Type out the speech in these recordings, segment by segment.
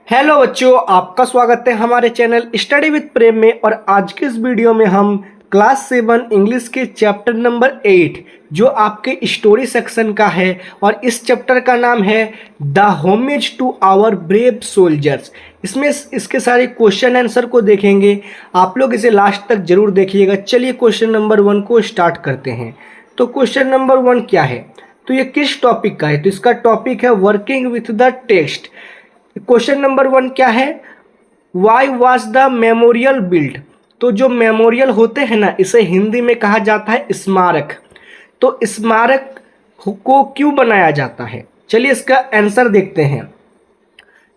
Hello बच्चों, आपका स्वागत है हमारे चैनल स्टडी विद प्रेम में। और आज के इस वीडियो में हम क्लास 7 इंग्लिश के चैप्टर नंबर 8 जो आपके स्टोरी सेक्शन का है, और इस चैप्टर का नाम है the homage to our brave soldiers. इसमें इसके सारे क्वेश्चन आंसर को देखेंगे। आप लोग इसे लास्ट तक जरूर देखिएगा। चलिए क्वेश्चन नंबर 1 को स्टार्ट करते हैं। तो क्वेश्चन नंबर 1 क्या है, तो ये किस टॉपिक का है? तो इसका टॉपिक है working with the text. Question number 1 क्या है, why was the memorial build. तो जो मेमोरियल होते हैं ना, इसे हिंदी में कहा जाता है स्मारक। तो स्मारक को क्यों बनाया जाता है, चलिए इसका आंसर देखते हैं।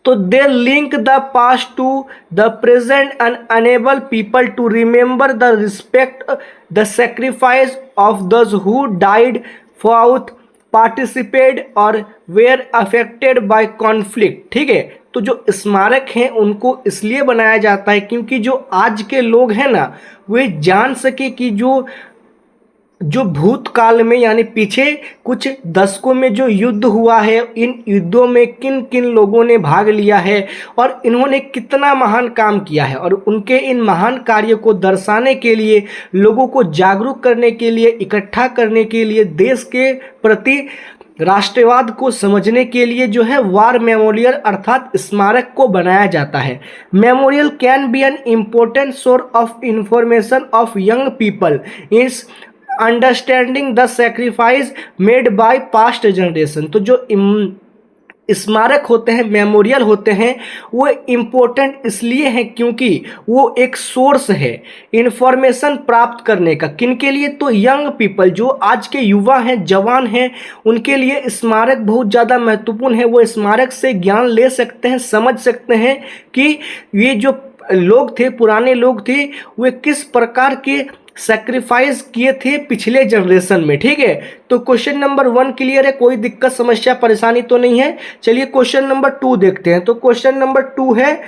तो they link the past to the present and enable people to remember the respect the sacrifice of those who died for participate और वेयर अफेक्टेड बाय कॉन्फ्लिक्ट। ठीक है, तो जो स्मारक हैं उनको इसलिए बनाया जाता है क्योंकि जो आज के लोग हैं ना, वे जान सके कि जो भूतकाल में यानी पीछे कुछ दशकों में जो युद्ध हुआ है, इन युद्धों में किन किन लोगों ने भाग लिया है और इन्होंने कितना महान काम किया है, और उनके इन महान कार्य को दर्शाने के लिए, लोगों को जागरूक करने के लिए, इकट्ठा करने के लिए, देश के प्रति राष्ट्रवाद को समझने के लिए जो है वार मेमोरियल अर्थात स्मारक को बनाया जाता है। Memorial can be an important source of information of young people is understanding the sacrifice made by past generation. तो जो स्मारक होते हैं, मेमोरियल होते हैं, वो इम्पोर्टेंट इसलिए हैं क्योंकि वो एक सोर्स है इंफॉर्मेशन प्राप्त करने का। किन के लिए? तो यंग पीपल, जो आज के युवा हैं, जवान हैं, उनके लिए स्मारक बहुत ज़्यादा महत्वपूर्ण है। वो स्मारक से ज्ञान ले सकते हैं, समझ सकते हैं कि ये जो लोग थे, पुराने लोग थे, वे किस प्रकार के सेक्रीफाइस किए थे पिछले जनरेशन में। ठीक है, तो क्वेश्चन नंबर 1 क्लियर है, कोई दिक्कत समस्या परेशानी तो नहीं है। चलिए क्वेश्चन नंबर 2 देखते हैं। तो क्वेश्चन नंबर 2 है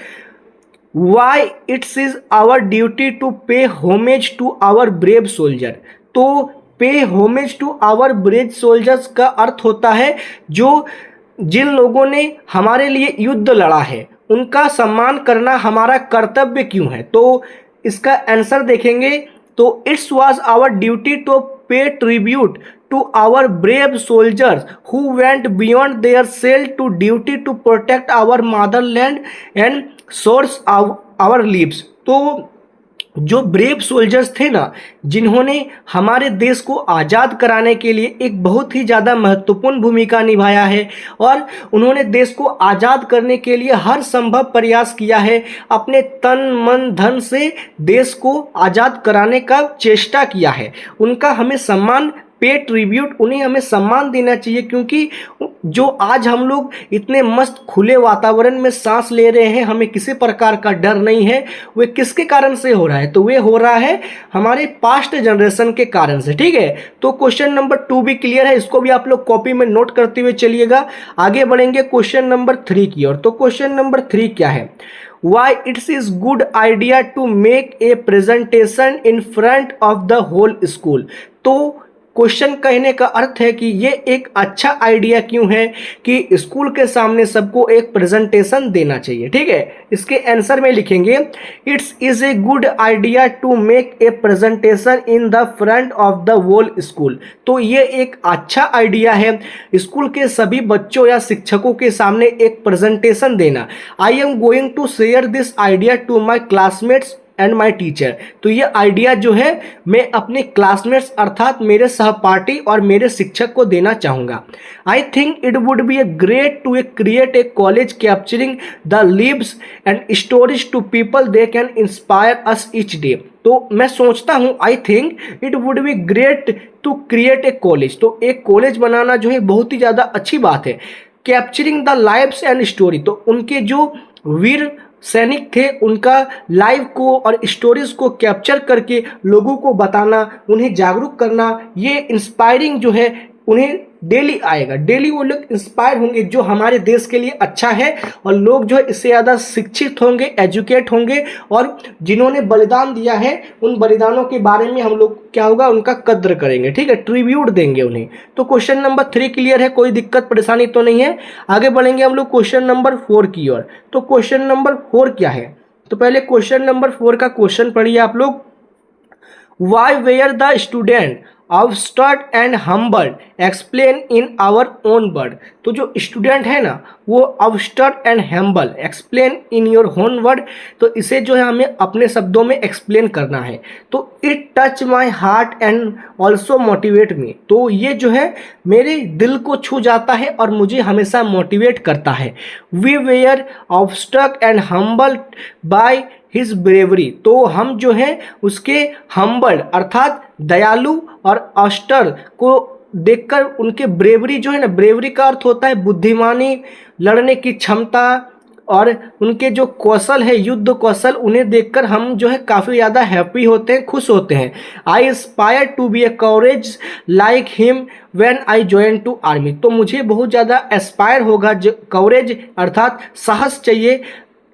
why it's is our duty to pay homage to our brave soldier. तो pay homage to our brave soldiers का अर्थ होता है जो जिन लोगों ने हमारे लिए युद्ध लड़ा है उनका सम्मान करना हमारा कर्तव्य क्यों है। तो इसका आंसर देखेंगे। तो it's was our duty to pay tribute to our brave soldiers who went beyond their cell to duty to protect our motherland and source our lives. तो जो ब्रेव सोल्जर्स थे ना, जिन्होंने हमारे देश को आज़ाद कराने के लिए एक बहुत ही ज़्यादा महत्वपूर्ण भूमिका निभाया है, और उन्होंने देश को आज़ाद करने के लिए हर संभव प्रयास किया है, अपने तन मन धन से देश को आज़ाद कराने का चेष्टा किया है। उनका हमें सम्मान, पे ट्रिब्यूट, उन्हें हमें सम्मान देना चाहिए, क्योंकि जो आज हम लोग इतने मस्त खुले वातावरण में सांस ले रहे हैं, हमें किसी प्रकार का डर नहीं है, वे किसके कारण से हो रहा है? तो वे हो रहा है हमारे पास्ट जनरेशन के कारण से। ठीक है, तो क्वेश्चन नंबर 2 भी क्लियर है, इसको भी आप लोग कॉपी में नोट करते हुए चलिएगा। आगे बढ़ेंगे क्वेश्चन नंबर 3 की ओर। तो क्वेश्चन नंबर 3 क्या है, why it is good idea to make a presentation in front of the whole school। तो क्वेश्चन कहने का अर्थ है कि ये एक अच्छा आइडिया क्यों है कि स्कूल के सामने सबको एक प्रेजेंटेशन देना चाहिए। ठीक है, इसके आंसर में लिखेंगे it's is a good idea to make a presentation in the front of the whole school. तो ये एक अच्छा आइडिया है स्कूल के सभी बच्चों या शिक्षकों के सामने एक प्रेजेंटेशन देना। I am going to share this idea to my classmates and my teacher. तो ये आइडिया जो है मैं अपने क्लासमेट्स अर्थात मेरे सहपाठी और मेरे शिक्षक को देना चाहूँगा। I think it would be a great to create a college capturing the lives and stories to people they can inspire us each day. तो मैं सोचता हूँ, I think it would be great to create a college. तो एक college बनाना जो है बहुत ही ज़्यादा अच्छी बात है। Capturing the lives and story, तो उनके जो वीर सैनिक थे उनका लाइव को और स्टोरीज को कैप्चर करके लोगों को बताना, उन्हें जागरूक करना, ये इंस्पायरिंग जो है, उन्हें डेली आएगा, डेली वो लोग इंस्पायर होंगे जो हमारे देश के लिए अच्छा है, और लोग जो है इससे ज़्यादा शिक्षित होंगे, एजुकेट होंगे, और जिन्होंने बलिदान दिया है उन बलिदानों के बारे में हम लोग क्या होगा, उनका कद्र करेंगे, ठीक है, ट्रिब्यूट देंगे उन्हें। तो क्वेश्चन नंबर 3 क्लियर है, कोई दिक्कत परेशानी तो नहीं है। आगे बढ़ेंगे हम लोग क्वेश्चन नंबर 4 की ओर। तो क्वेश्चन नंबर 4 क्या है, तो पहले क्वेश्चन नंबर 4 का क्वेश्चन पढ़िए आप लोग। Why were the student obstinate and humble? Explain in our own word. तो जो स्टूडेंट है ना वो obstinate and humble, explain in your own word, तो इसे जो है हमें अपने शब्दों में एक्सप्लेन करना है। तो it touch my heart and also motivate me, तो ये जो है मेरे दिल को छू जाता है और मुझे हमेशा मोटिवेट करता है। We were obstinate and humble by his bravery, तो हम जो है उसके हम्बल अर्थात दयालु और ऑस्टर को देखकर उनके ब्रेवरी जो है ना, ब्रेवरी का अर्थ होता है बुद्धिमानी, लड़ने की क्षमता, और उनके जो कौशल है, युद्ध कौशल, उन्हें देखकर हम जो है काफ़ी ज़्यादा हैप्पी होते हैं, खुश होते हैं। I aspire to be a coverage like him when I join to army, तो मुझे बहुत ज़्यादा एस्पायर होगा, जो कवरेज अर्थात साहस चाहिए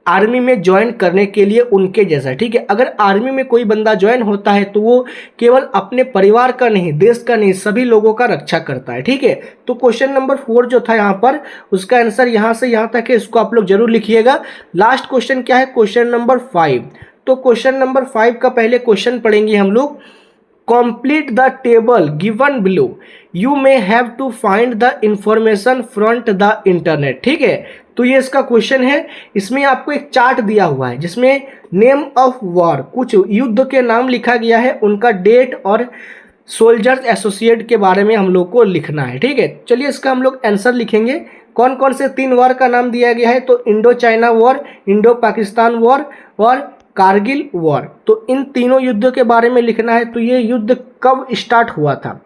आर्मी में ज्वाइन करने के लिए उनके जैसा, ठीक है। अगर आर्मी में कोई बंदा ज्वाइन होता है तो वो केवल अपने परिवार का नहीं, देश का नहीं, सभी लोगों का रक्षा करता है, ठीक है। तो क्वेश्चन नंबर 4 जो था यहाँ पर, उसका आंसर यहाँ से यहाँ तक है, इसको आप लोग जरूर लिखिएगा। लास्ट क्वेश्चन क्या है, क्वेश्चन नंबर 5। तो क्वेश्चन नंबर 5 का पहले क्वेश्चन पढ़ेंगे हम लोग। Complete the table given below. You may have to find the information from the internet. ठीक है, तो ये इसका क्वेश्चन है। इसमें आपको एक चार्ट दिया हुआ है जिसमें नेम ऑफ वॉर, कुछ युद्ध के नाम लिखा गया है, उनका डेट और सोल्जर्स एसोसिएट के बारे में हम लोग को लिखना है, ठीक है। चलिए इसका हम लोग आंसर लिखेंगे। कौन कौन से 3 वॉर का नाम दिया गया है, तो Indo China war, Indo Pakistan war और कारगिल वॉर। तो इन तीनों युद्धों के बारे में लिखना है। तो ये युद्ध कब स्टार्ट हुआ था,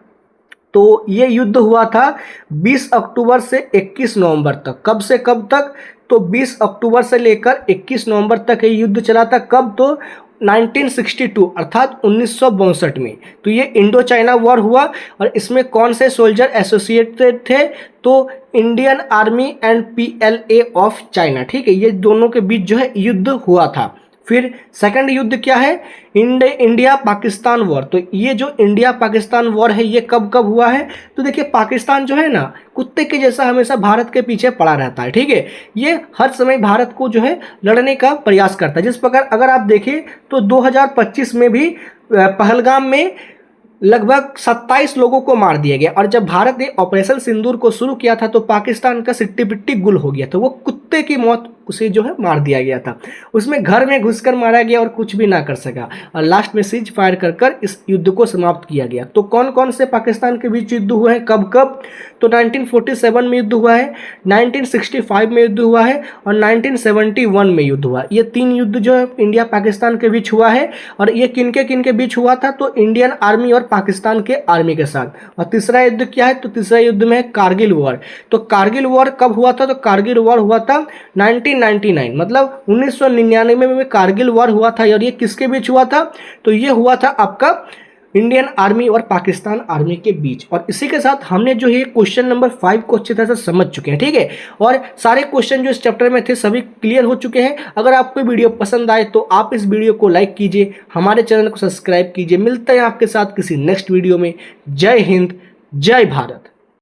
तो ये युद्ध हुआ था 20 अक्टूबर से 21 नवंबर तक। कब से कब तक, तो 20 अक्टूबर से लेकर 21 नवंबर तक ये युद्ध चला था। कब, तो 1962 अर्थात 1962 में। तो ये इंडो चाइना वॉर हुआ, और इसमें कौन से सोल्जर एसोसिएटेड थे, तो Indian army and PLA of China, ठीक है। ये दोनों के बीच जो है युद्ध हुआ था। फिर सेकंड युद्ध क्या है, इंडिया पाकिस्तान वॉर। तो ये जो इंडिया पाकिस्तान वॉर है ये कब कब हुआ है, तो देखिए पाकिस्तान जो है ना कुत्ते के जैसा हमेशा भारत के पीछे पड़ा रहता है, ठीक है। ये हर समय भारत को जो है लड़ने का प्रयास करता है। जिस प्रकार अगर आप देखें तो 2025 में भी पहलगाम में लगभग 27 लोगों को मार दिया गया, और जब भारत ने ऑपरेशन सिंदूर को शुरू किया था तो पाकिस्तान का सिट्टी पिट्टी गुल हो गया था। वो कुत्ते की मौत उसे जो है मार दिया गया था, उसमें घर में घुसकर मारा गया और कुछ भी ना कर सका, और लास्ट में सीज फायर कर कर इस युद्ध को समाप्त किया गया। तो कौन कौन से पाकिस्तान के बीच युद्ध हुए हैं, कब कब, तो 1947 में युद्ध हुआ है, 1965 में युद्ध हुआ है, और 1971 में युद्ध हुआ। ये 3 युद्ध जो है इंडिया पाकिस्तान के बीच हुआ है। और ये किन के बीच हुआ था, तो इंडियन आर्मी और पाकिस्तान के आर्मी के साथ। और तीसरा युद्ध क्या है, तो तीसरा युद्ध में है कारगिल वॉर। तो कारगिल वॉर कब हुआ था, तो कारगिल वॉर हुआ था 1999, मतलब 1999 में कारगिल वॉर हुआ था। और ये किसके बीच हुआ था, तो ये हुआ था आपका इंडियन आर्मी और पाकिस्तान आर्मी के बीच। और इसी के साथ हमने जो है क्वेश्चन नंबर 5 को अच्छी तरह से समझ चुके हैं, ठीक है। और सारे क्वेश्चन जो इस चैप्टर में थे सभी क्लियर हो चुके हैं। अगर आपको वीडियो पसंद आए तो आप इस वीडियो को लाइक कीजिए, हमारे चैनल को सब्सक्राइब कीजिए। मिलते हैं आपके साथ किसी नेक्स्ट वीडियो में। जय हिंद, जय भारत।